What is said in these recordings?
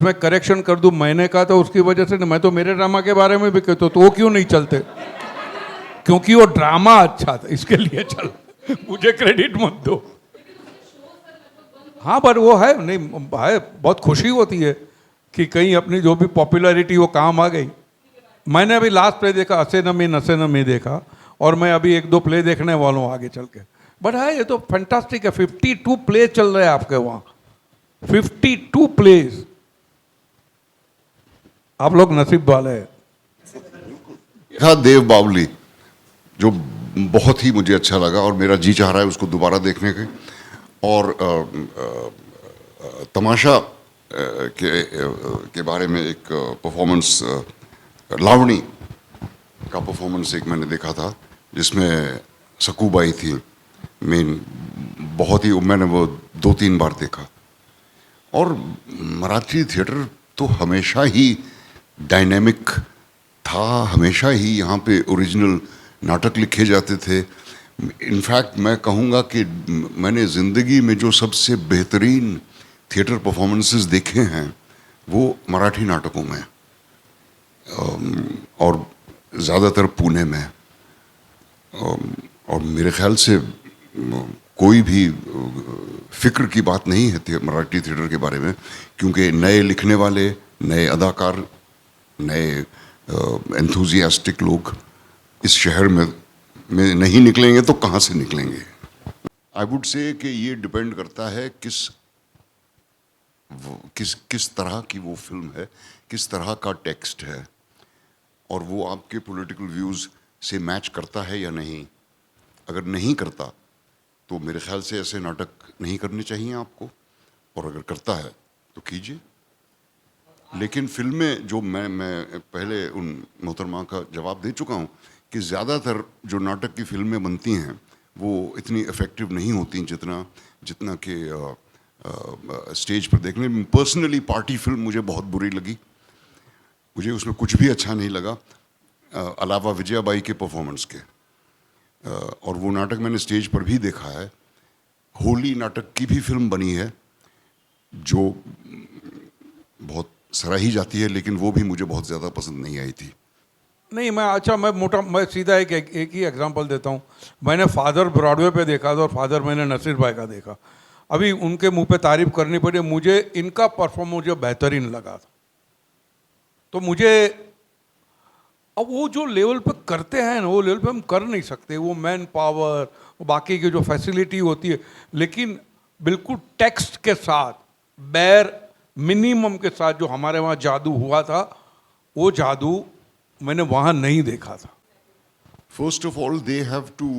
मैं करेक्शन कर दूं मैंने कहा तो उसकी वजह से मैं तो मेरे ड्रामा के बारे में भी कहता तो वो क्यों नहीं चलते? क्योंकि वो ड्रामा अच्छा था इसके लिए चल। मुझे क्रेडिट मत दो। हाँ पर वो है नहीं है, बहुत खुशी होती है कि कहीं अपनी जो भी पॉपुलैरिटी वो काम आ गई। मैंने अभी लास्ट प्ले देखा असे न मी देखा, और मैं अभी एक दो प्ले देखने वाला हूँ आगे चल के। बट है ये तो फैंटास्टिक है, 52 प्ले चल रहे हैं आपके वहाँ, 52 प्लेज। आप लोग नसीब वाले हैं। था देव बावली, जो बहुत ही मुझे अच्छा लगा और मेरा जी चाह रहा है उसको दोबारा देखने के। और तमाशा के बारे में एक परफॉर्मेंस, लावणी का परफॉर्मेंस एक मैंने देखा था जिसमें सकूबाई थी मेन। बहुत ही मैंने वो 2-3 बार देखा। और मराठी थिएटर तो हमेशा ही डायनेमिक था, हमेशा ही यहाँ पे ओरिजिनल नाटक लिखे जाते थे। इनफैक्ट मैं कहूँगा कि मैंने ज़िंदगी में जो सबसे बेहतरीन थिएटर परफॉर्मेंसेस देखे हैं वो मराठी नाटकों में, और ज़्यादातर पुणे में। और मेरे ख्याल से कोई भी फिक्र की बात नहीं है मराठी थिएटर के बारे में, क्योंकि नए लिखने वाले, नए अदाकार, नए एंथुजियास्टिक लोग इस शहर में नहीं निकलेंगे तो कहाँ से निकलेंगे। आई वुड से कि ये डिपेंड करता है किस तरह की वो फिल्म है, किस तरह का टेक्स्ट है, और वो आपके पॉलिटिकल व्यूज़ से मैच करता है या नहीं। अगर नहीं करता तो मेरे ख्याल से ऐसे नाटक नहीं करने चाहिए आपको, और अगर करता है तो कीजिए। लेकिन फिल्में जो मैं पहले उन मोहतरमा का जवाब दे चुका हूँ कि ज़्यादातर जो नाटक की फिल्में बनती हैं वो इतनी इफ़ेक्टिव नहीं होती जितना कि स्टेज पर देखने में। पर्सनली पार्टी फिल्म मुझे बहुत बुरी लगी, मुझे उसमें कुछ भी अच्छा नहीं लगा अलावा विजयाबाई के परफॉर्मेंस के। और वो नाटक मैंने स्टेज पर भी देखा है। होली नाटक की भी फिल्म बनी है जो बहुत सराही जाती है, लेकिन वो भी मुझे बहुत ज़्यादा पसंद नहीं आई थी। नहीं मैं सीधा एक ही एग्जांपल देता हूँ। मैंने फादर ब्रॉडवे पे देखा था और फादर मैंने नसीर भाई का देखा। अभी उनके मुंह पे तारीफ करनी पड़ी, मुझे इनका परफॉर्म मुझे बेहतरीन लगा था। तो मुझे अब वो जो लेवल पे करते हैं ना, वो लेवल पे हम कर नहीं सकते। वो मैन पावर, वो बाकी की जो फैसिलिटी होती है, लेकिन बिल्कुल टेक्स्ट के साथ, बैर मिनिमम के साथ जो हमारे वहाँ जादू हुआ था, वो जादू मैंने वहाँ नहीं देखा था। First of all they have to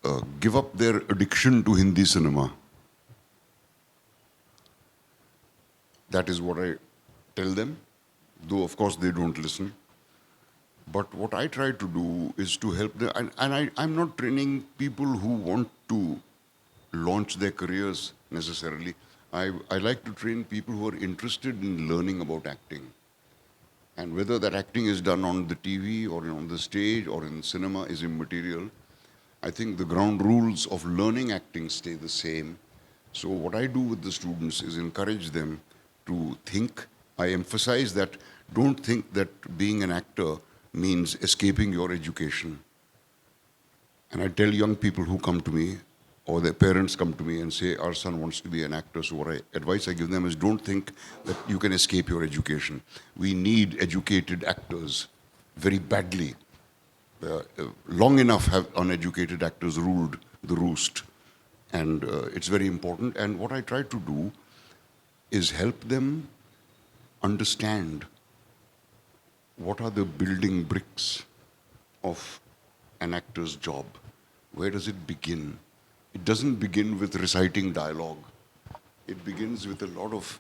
give up their addiction to Hindi cinema. That is what I tell them, though of course they don't listen. But what I try to do is to help them, and I'm not training people who want to launch their careers necessarily. I like to train people who are interested in learning about acting. And whether that acting is done on the TV or on the stage or in cinema is immaterial. I think the ground rules of learning acting stay the same. So what I do with the students is encourage them to think. I emphasize that don't think that being an actor means escaping your education. And I tell young people who come to me, or their parents come to me and say, our son wants to be an actor. So what advice I give them is don't think that you can escape your education. We need educated actors very badly. Long enough have uneducated actors ruled the roost. And it's very important. And what I try to do is help them understand what are the building bricks of an actor's job. Where does it begin? It doesn't begin with reciting dialogue. It begins with a lot of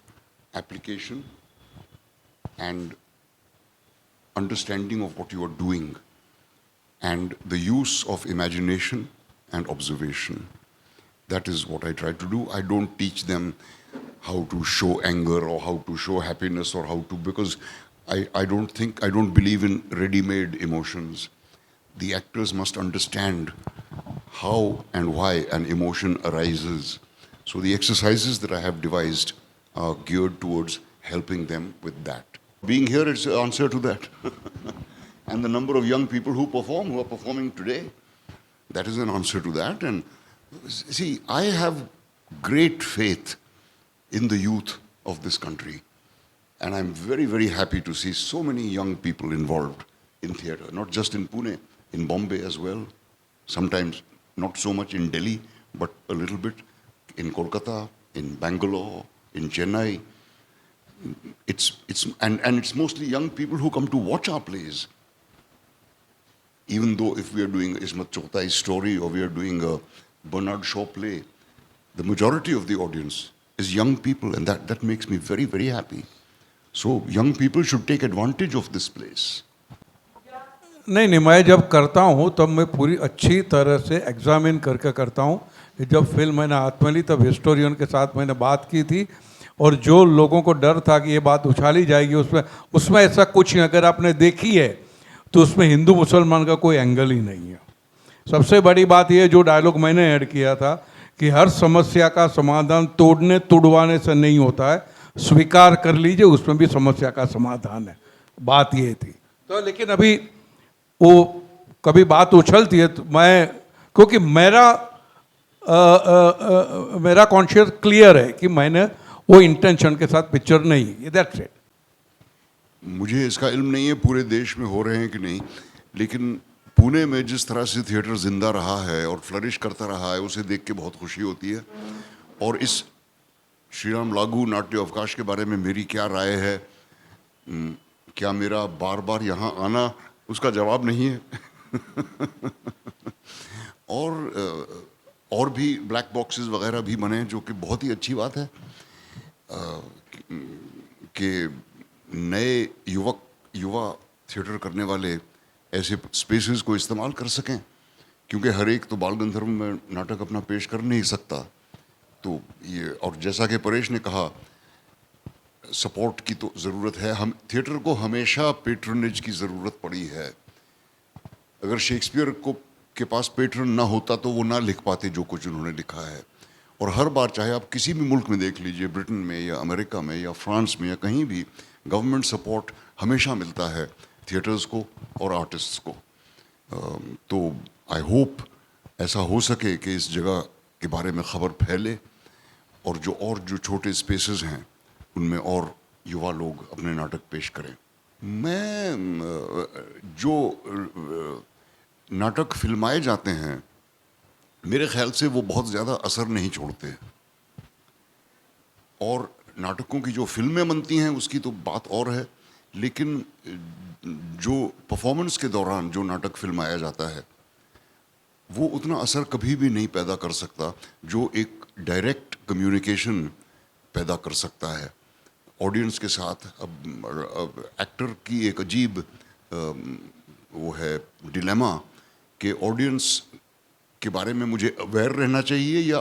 application and understanding of what you are doing and the use of imagination and observation. That is what I try to do. I don't teach them how to show anger or how to show happiness or how to, because I don't believe in ready-made emotions. The actors must understand how and why an emotion arises. So the exercises that I have devised are geared towards helping them with that. Being here is the answer to that. And the number of young people who are performing today, that is an answer to that. And see, I have great faith in the youth of this country. And I'm very, very happy to see so many young people involved in theatre, not just in Pune, in Bombay as well. Sometimes not so much in Delhi, but a little bit in Kolkata, in Bangalore, in Chennai. It's mostly young people who come to watch our plays. Even though if we are doing Ismat Choghtai's story or we are doing a Bernard Shaw play, the majority of the audience is young people, and that makes me very, very happy. So young people should take advantage of this place. नहीं, मैं जब करता हूँ तब मैं पूरी अच्छी तरह से एग्जामिन करके करता हूँ. जब फिल्म मैंने हाथ में ली तब हिस्टोरियन के साथ मैंने बात की थी, और जो लोगों को डर था कि ये बात उछाली जाएगी उसमें ऐसा कुछ नहीं. अगर आपने देखी है तो उसमें हिंदू मुसलमान का कोई एंगल ही नहीं है. सबसे बड़ी बात ये जो डायलॉग मैंने ऐड किया था कि हर समस्या का समाधान तोड़ने तुड़वाने से नहीं होता है, स्वीकार कर लीजिए उसमें भी समस्या का समाधान है. बात ये थी. तो लेकिन अभी वो कभी बात उछलती है तो मैं, क्योंकि मेरा कॉन्शियस क्लियर है कि मैंने वो इंटेंशन के साथ पिक्चर नहीं, दैट्स इट. मुझे इसका इल्म नहीं है पूरे देश में हो रहे हैं कि नहीं, लेकिन पुणे में जिस तरह से थिएटर जिंदा रहा है और फ्लरिश करता रहा है, उसे देख के बहुत खुशी होती है. और इस श्रीराम लागू नाट्य अवकाश के बारे में मेरी क्या राय है, क्या मेरा बार बार यहाँ आना, उसका जवाब नहीं है. और भी ब्लैक बॉक्सेस वगैरह भी बने, जो कि बहुत ही अच्छी बात है कि नए युवा थिएटर करने वाले ऐसे स्पेसेस को इस्तेमाल कर सकें, क्योंकि हर एक तो बाल गंधर्व में नाटक अपना पेश कर नहीं सकता. तो ये, और जैसा कि परेश ने कहा, सपोर्ट की तो ज़रूरत है. हम थिएटर को हमेशा पेट्रनेज की ज़रूरत पड़ी है. अगर शेक्सपियर के पास पेट्रन ना होता तो वो ना लिख पाते जो कुछ उन्होंने लिखा है. और हर बार, चाहे आप किसी भी मुल्क में देख लीजिए, ब्रिटेन में या अमेरिका में या फ्रांस में या कहीं भी, गवर्नमेंट सपोर्ट हमेशा मिलता है थिएटर्स को और आर्टिस्ट्स को. तो आई होप ऐसा हो सके कि इस जगह के बारे में ख़बर फैले और जो छोटे स्पेसेस हैं उनमें और युवा लोग अपने नाटक पेश करें. मैं जो नाटक फिल्माए जाते हैं, मेरे ख्याल से वो बहुत ज़्यादा असर नहीं छोड़ते. और नाटकों की जो फिल्में बनती हैं उसकी तो बात और है, लेकिन जो परफॉर्मेंस के दौरान जो नाटक फिल्माया जाता है वो उतना असर कभी भी नहीं पैदा कर सकता जो एक डायरेक्ट कम्युनिकेशन पैदा कर सकता है ऑडियंस के साथ. अब एक्टर की एक अजीब वो है डिलेमा कि ऑडियंस के बारे में मुझे अवेयर रहना चाहिए या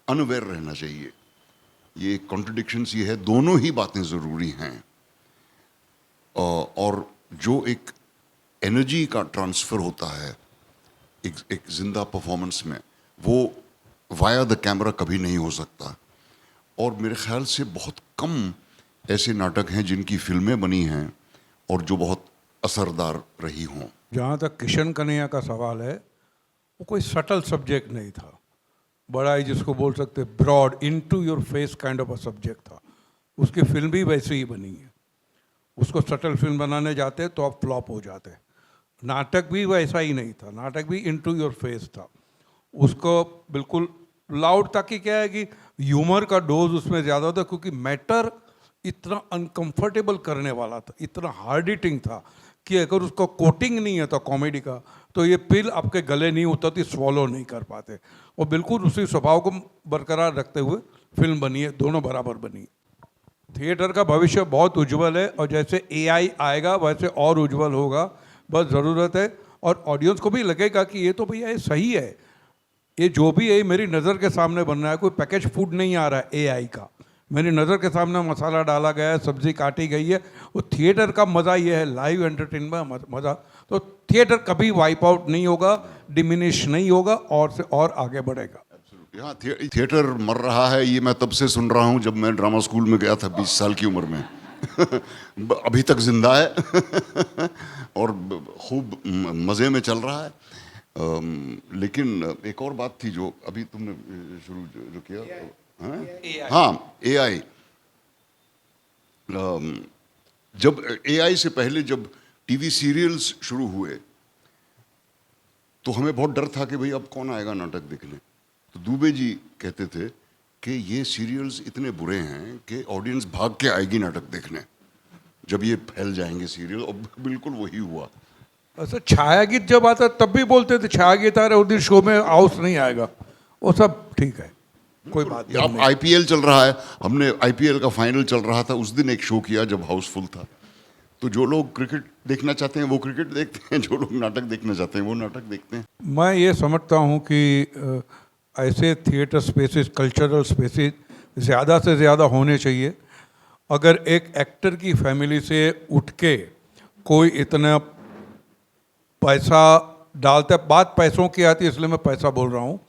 अनअवेयर रहना चाहिए. ये कॉन्ट्रडिक्शंस ये है, दोनों ही बातें ज़रूरी हैं. और जो एक एनर्जी का ट्रांसफ़र होता है एक जिंदा परफॉर्मेंस में, वो वाया द कैमरा कभी नहीं हो सकता. और मेरे ख्याल से बहुत कम ऐसे नाटक हैं जिनकी फिल्में बनी हैं और जो बहुत असरदार रही हों. जहाँ तक किशन कन्हैया का सवाल है, वो कोई सटल सब्जेक्ट नहीं था, बड़ा ही जिसको बोल सकते broad into your face kind of a subject था. उसकी फिल्म भी वैसे ही बनी है. उसको सटल फिल्म बनाने जाते तो आप फ्लॉप हो जाते. नाटक भी वैसा ही नहीं था, नाटक भी इनटू योर फेस था. उसको बिल्कुल लाउड, ताकि क्या है कि ह्यूमर का डोज उसमें ज़्यादा था, क्योंकि मैटर इतना अनकंफर्टेबल करने वाला था, इतना हार्ड हिटिंग था कि अगर उसका कोटिंग नहीं है तो कॉमेडी का, तो ये पिल आपके गले नहीं उतरती, स्वॉलो नहीं कर पाते. और बिल्कुल उसी स्वभाव को बरकरार रखते हुए फिल्म बनी है, दोनों बराबर बनी. थिएटर का भविष्य बहुत उज्जवल है, और जैसे एआई आएगा वैसे और उज्जवल होगा. बस ज़रूरत है, और ऑडियंस को भी लगेगा कि ये तो भैया ये सही है, ये जो भी है मेरी नज़र के सामने बन रहा है. कोई पैकेज फूड नहीं आ रहा है एआई का, मेरी नज़र के सामने मसाला डाला गया है, सब्जी काटी गई है. वो थिएटर का मज़ा ये है, लाइव एंटरटेनमेंट मज़ा. तो थिएटर कभी वाइप आउट नहीं होगा, डिमिनिश नहीं होगा, और से और आगे बढ़ेगा. यहाँ थिएटर मर रहा है ये मैं तब से सुन रहा हूँ जब मैं ड्रामा स्कूल में गया था 20 साल की उम्र में। अभी तक जिंदा है और खूब मज़े में चल रहा है। लेकिन एक और बात थी जो अभी तुमने शुरू जो किया, हाँ AI। जब AI से पहले जब टीवी सीरियल्स शुरू हुए तो हमें बहुत डर था कि भाई अब कौन आएगा नाटक देखने। तो दुबे जी कहते थे कि ये सीरियल्स इतने बुरे हैं कि ऑडियंस भाग के आएगी नाटक देखने जब ये फैल जाएंगे सीरियल, और बिल्कुल वही हुआ। अच्छा, छाया गीत जब आता तब भी बोलते थे छाया गीत आ रहा है उस दिन शो में हाउस नहीं आएगा, वो सब ठीक है, कोई बात नहीं। अब IPL चल रहा है, हमने IPL का फाइनल चल रहा था, उस दिन एक शो किया जब हाउसफुल था। तो जो लोग क्रिकेट देखना चाहते हैं वो क्रिकेट देखते हैं, जो लोग नाटक देखना चाहते हैं वो नाटक देखते हैं। मैं ये समझता हूँ कि ऐसे थिएटर स्पेसेस, कल्चरल स्पेसेस ज़्यादा से ज़्यादा होने चाहिए। अगर एक एक्टर की फैमिली से उठ के कोई इतना पैसा डालता है, बात पैसों की आती है इसलिए मैं पैसा बोल रहा हूँ,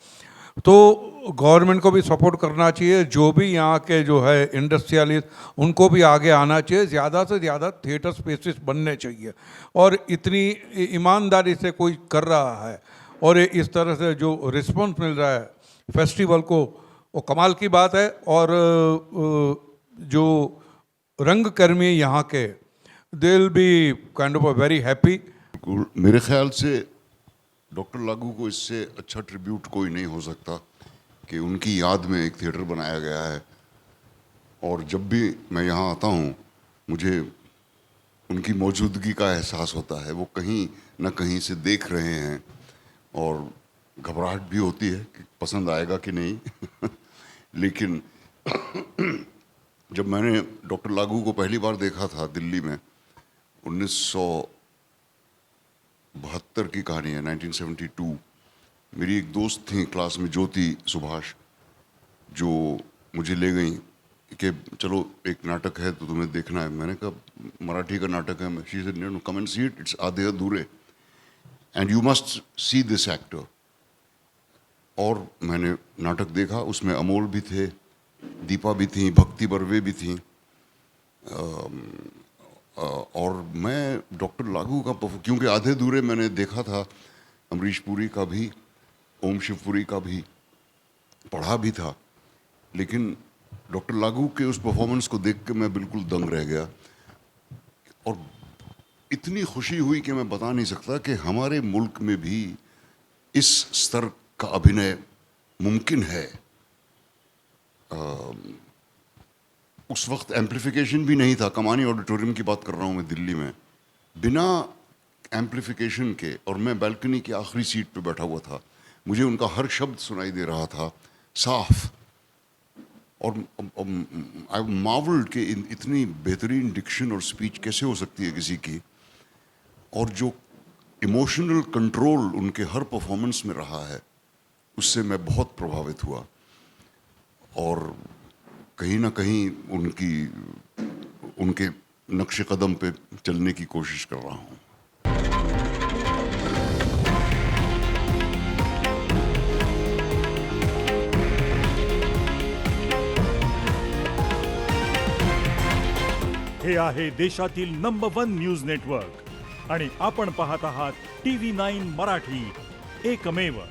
तो गवर्नमेंट को भी सपोर्ट करना चाहिए। जो भी यहाँ के जो है इंडस्ट्रियलिस्ट उनको भी आगे आना चाहिए, ज़्यादा से ज़्यादा थिएटर स्पेसेस बनने चाहिए। और इतनी ईमानदारी से कोई कर रहा है और इस तरह से जो रिस्पॉन्स मिल रहा है फेस्टिवल को, वो कमाल की बात है। और जो रंगकर्मी यहाँ के, they will be kind of a very happy. मेरे ख्याल से डॉक्टर लागू को इससे अच्छा ट्रिब्यूट कोई नहीं हो सकता कि उनकी याद में एक थिएटर बनाया गया है। और जब भी मैं यहाँ आता हूँ मुझे उनकी मौजूदगी का एहसास होता है। वो कहीं न कहीं से देख रहे हैं और घबराहट भी होती है कि पसंद आएगा कि नहीं। लेकिन जब मैंने डॉक्टर लागू को पहली बार देखा था दिल्ली में, 1972 की कहानी है, 1972। मेरी एक दोस्त थी क्लास में, ज्योति सुभाष, जो मुझे ले गई कि चलो एक नाटक है तो तुम्हें देखना है। मैंने कहा मराठी का नाटक है। She said no, come and see it, it's Aadhe Adhure and you must see this actor. और मैंने नाटक देखा, उसमें अमोल भी थे, दीपा भी थी, भक्ति बर्वे भी थी। और मैं डॉक्टर लागू का, क्योंकि आधे दूरे मैंने देखा था, अमरीश पुरी का भी, ओम शिवपुरी का भी, पढ़ा भी था, लेकिन डॉक्टर लागू के उस परफॉर्मेंस को देख के मैं बिल्कुल दंग रह गया। और इतनी खुशी हुई कि मैं बता नहीं सकता कि हमारे मुल्क में भी इस स्तर का अभिनय मुमकिन है। उस वक्त एम्प्लीफिकेशन भी नहीं था। कमानी ऑडिटोरियम की बात कर रहा हूँ मैं, दिल्ली में, बिना एम्प्लीफिकेशन के, और मैं बैल्कनी की आखिरी सीट पे बैठा हुआ था, मुझे उनका हर शब्द सुनाई दे रहा था साफ। और आई मार्वल्ड कि इतनी बेहतरीन डिक्शन और स्पीच कैसे हो सकती है किसी की, और जो इमोशनल कंट्रोल उनके हर परफॉर्मेंस में रहा है, उससे मैं बहुत प्रभावित हुआ। और कहीं ना कहीं उनके नक्श कदम पे चलने की कोशिश कर रहा हूँ। हे आहे देशातील नंबर 1 न्यूज नेटवर्क आणि आपण पाहत आहात TV9 मराठी, एकमेव.